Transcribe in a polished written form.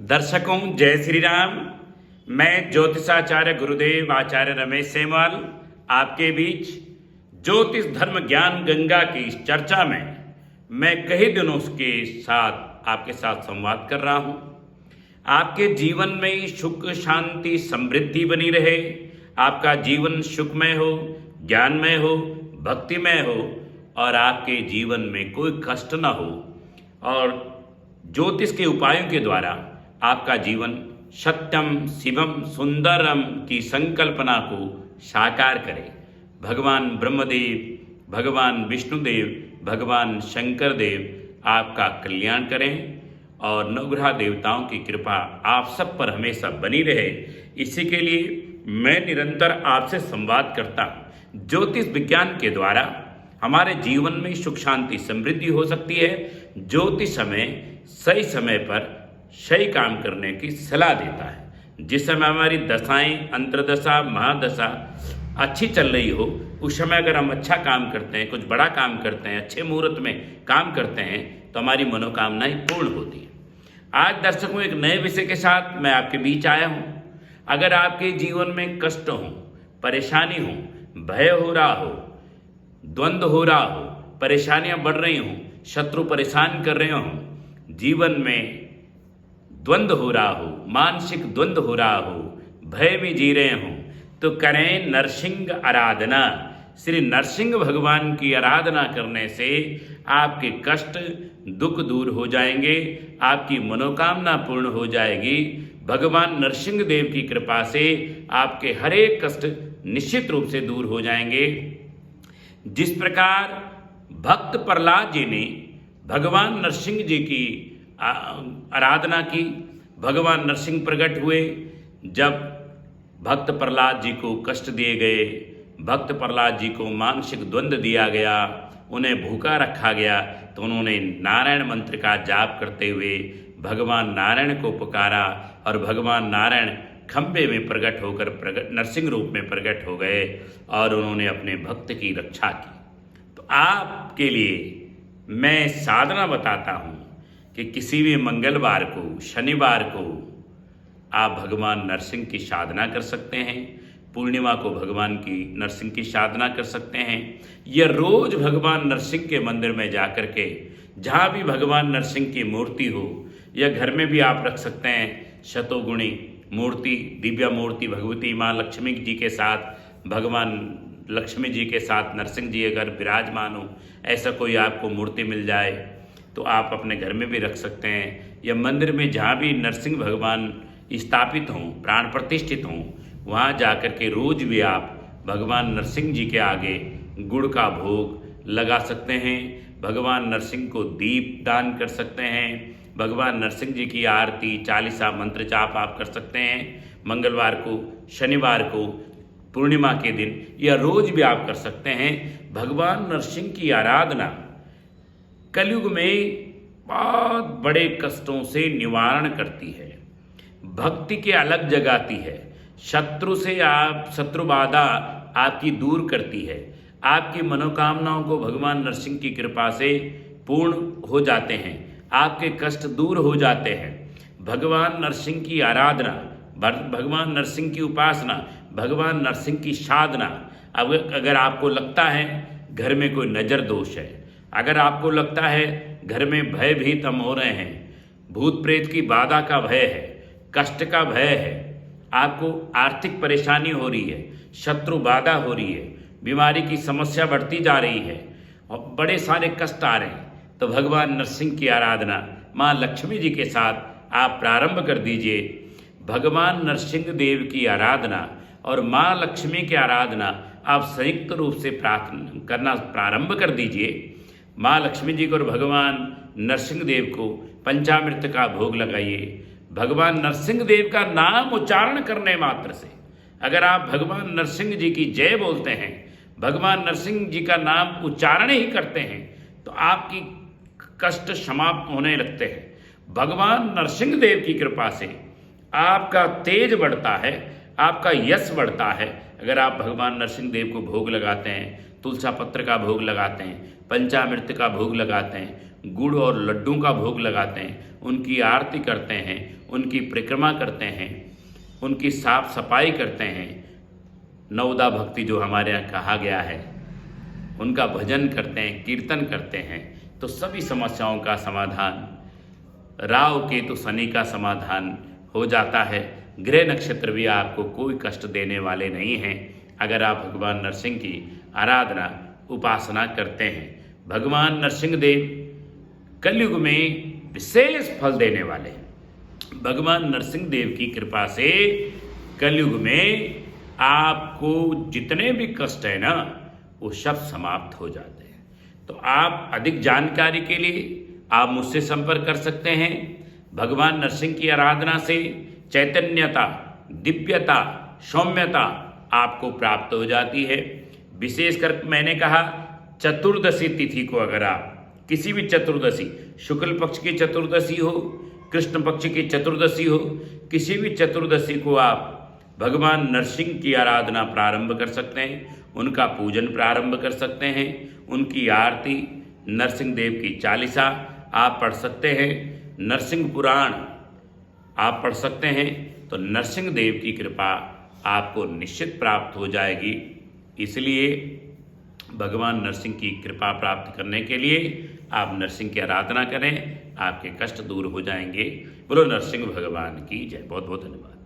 दर्शकों जय श्री राम। मैं ज्योतिषाचार्य गुरुदेव आचार्य रमेश सेमवाल आपके बीच ज्योतिष धर्म ज्ञान गंगा की इस चर्चा में मैं कई दिनों के साथ आपके साथ संवाद कर रहा हूं। आपके जीवन में सुख शांति समृद्धि बनी रहे, आपका जीवन सुखमय हो, ज्ञानमय हो, भक्तिमय हो और आपके जीवन में कोई कष्ट न हो और ज्योतिष के उपायों के द्वारा आपका जीवन सत्यम शिवम सुंदरम की संकल्पना को साकार करे। भगवान ब्रह्मदेव, भगवान विष्णुदेव, भगवान शंकर देव आपका कल्याण करें और नवग्रह देवताओं की कृपा आप सब पर हमेशा बनी रहे। इसी के लिए मैं निरंतर आपसे संवाद करता हूँ। ज्योतिष विज्ञान के द्वारा हमारे जीवन में सुख शांति समृद्धि हो सकती है। ज्योतिष हमें सही समय पर सही काम करने की सलाह देता है। जिस समय हमारी दशाएं, अंतर्दशा, महादशा अच्छी चल रही हो, उस समय अगर हम अच्छा काम करते हैं, कुछ बड़ा काम करते हैं, अच्छे मुहूर्त में काम करते हैं तो हमारी मनोकामनाएं पूर्ण होती है। आज दर्शकों एक नए विषय के साथ मैं आपके बीच आया हूँ। अगर आपके जीवन में कष्ट हो, परेशानी हो, भय हो रहा हो, द्वंद्व हो रहा हो, परेशानियां बढ़ रही हों, शत्रु परेशान कर रहे हों, जीवन में द्वंद्व हो रहा हो, मानसिक द्वंद्व हो रहा हो, भय में जी रहे हों, तो करें नरसिंह आराधना। श्री नरसिंह भगवान की आराधना करने से आपके कष्ट दुख दूर हो जाएंगे, आपकी मनोकामना पूर्ण हो जाएगी। भगवान नरसिंह देव की कृपा से आपके हर एक कष्ट निश्चित रूप से दूर हो जाएंगे। जिस प्रकार भक्त प्रहलाद जी ने भगवान नरसिंह जी की आराधना की, भगवान नरसिंह प्रकट हुए। जब भक्त प्रहलाद जी को कष्ट दिए गए, भक्त प्रहलाद जी को मानसिक द्वंद्व दिया गया, उन्हें भूखा रखा गया, तो उन्होंने नारायण मंत्र का जाप करते हुए भगवान नारायण को पुकारा और भगवान नारायण खंबे में प्रकट होकर नरसिंह रूप में प्रकट हो गए और उन्होंने अपने भक्त की रक्षा की। तो आपके लिए मैं साधना बताता हूँ कि किसी भी मंगलवार को, शनिवार को आप भगवान नरसिंह की साधना कर सकते हैं। पूर्णिमा को भगवान की नरसिंह की साधना कर सकते हैं या रोज भगवान नरसिंह के मंदिर में जाकर के, जहाँ भी भगवान नरसिंह की मूर्ति हो या घर में भी आप रख सकते हैं। शतोगुणी मूर्ति, दिव्या मूर्ति भगवती माँ लक्ष्मी जी के साथ, भगवान लक्ष्मी जी के साथ नरसिंह जी अगर विराजमान हो, ऐसा कोई आपको मूर्ति मिल जाए तो आप अपने घर में भी रख सकते हैं या मंदिर में जहाँ भी नरसिंह भगवान स्थापित हों, प्राण प्रतिष्ठित हों, वहाँ जाकर के रोज भी आप भगवान नरसिंह जी के आगे गुड़ का भोग लगा सकते हैं। भगवान नरसिंह को दीप दान कर सकते हैं। भगवान नरसिंह जी की आरती, चालीसा मंत्र जाप आप कर सकते हैं। मंगलवार को, शनिवार को, पूर्णिमा के दिन या रोज भी आप कर सकते हैं। भगवान नरसिंह की आराधना कलयुग में बहुत बड़े कष्टों से निवारण करती है, भक्ति के अलग जगाती है, शत्रु से शत्रु बाधा आपकी दूर करती है, आपकी मनोकामनाओं को भगवान नरसिंह की कृपा से पूर्ण हो जाते हैं, आपके कष्ट दूर हो जाते हैं। भगवान नरसिंह की आराधना, भगवान नरसिंह की उपासना, भगवान नरसिंह की साधना। अब अगर आपको लगता है घर में कोई नज़र दोष है, अगर आपको लगता है घर में भय भीत हम हो रहे हैं, भूत प्रेत की बाधा का भय है, कष्ट का भय है, आपको आर्थिक परेशानी हो रही है, शत्रु बाधा हो रही है, बीमारी की समस्या बढ़ती जा रही है और बड़े सारे कष्ट आ रहे हैं, तो भगवान नरसिंह की आराधना माँ लक्ष्मी जी के साथ आप प्रारंभ कर दीजिए। भगवान नरसिंह देव की आराधना और माँ लक्ष्मी की आराधना आप संयुक्त रूप से प्रार्थना करना प्रारंभ कर दीजिए। माँ लक्ष्मी जी को और भगवान नरसिंह देव को पंचामृत का भोग लगाइए। भगवान नरसिंह देव का नाम उच्चारण करने मात्र से, अगर आप भगवान नरसिंह जी की जय बोलते हैं, भगवान नरसिंह जी का नाम उच्चारण ही करते हैं, तो आपकी कष्ट समाप्त होने लगते हैं। भगवान नरसिंह देव की कृपा से आपका तेज बढ़ता है, आपका यश बढ़ता है। अगर आप भगवान नरसिंह देव को भोग लगाते हैं, तुलसा पत्र का भोग लगाते हैं, पंचामृत का भोग लगाते हैं, गुड़ और लड्डू का भोग लगाते हैं, उनकी आरती करते हैं, उनकी परिक्रमा करते हैं, उनकी साफ सफाई करते हैं, नवदा भक्ति जो हमारे यहाँ कहा गया है, उनका भजन करते हैं, कीर्तन करते हैं, तो सभी समस्याओं का समाधान, राहु केतु शनि का समाधान हो जाता है। ग्रह नक्षत्र भी आपको कोई कष्ट देने वाले नहीं हैं अगर आप भगवान नरसिंह की आराधना उपासना करते हैं। भगवान नरसिंह देव कलयुग में विशेष फल देने वाले हैं। भगवान नरसिंह देव की कृपा से कलयुग में आपको जितने भी कष्ट है ना, वो सब समाप्त हो जाते हैं। तो आप अधिक जानकारी के लिए आप मुझसे संपर्क कर सकते हैं। भगवान नरसिंह की आराधना से चैतन्यता, दिव्यता, सौम्यता आपको प्राप्त हो जाती है। विशेषकर मैंने कहा चतुर्दशी तिथि को, अगर आप किसी भी चतुर्दशी, शुक्ल पक्ष की चतुर्दशी हो, कृष्ण पक्ष की चतुर्दशी हो, किसी भी चतुर्दशी को आप भगवान नरसिंह की आराधना प्रारंभ कर सकते हैं, उनका पूजन प्रारंभ कर सकते हैं, उनकी आरती, नरसिंह देव की चालीसा आप पढ़ सकते हैं, नरसिंह पुराण आप पढ़ सकते हैं। तो नरसिंह देव की कृपा आपको निश्चित प्राप्त हो जाएगी। इसलिए भगवान नरसिंह की कृपा प्राप्त करने के लिए आप नरसिंह की आराधना करें, आपके कष्ट दूर हो जाएंगे। बोलो नरसिंह भगवान की जय। बहुत बहुत धन्यवाद।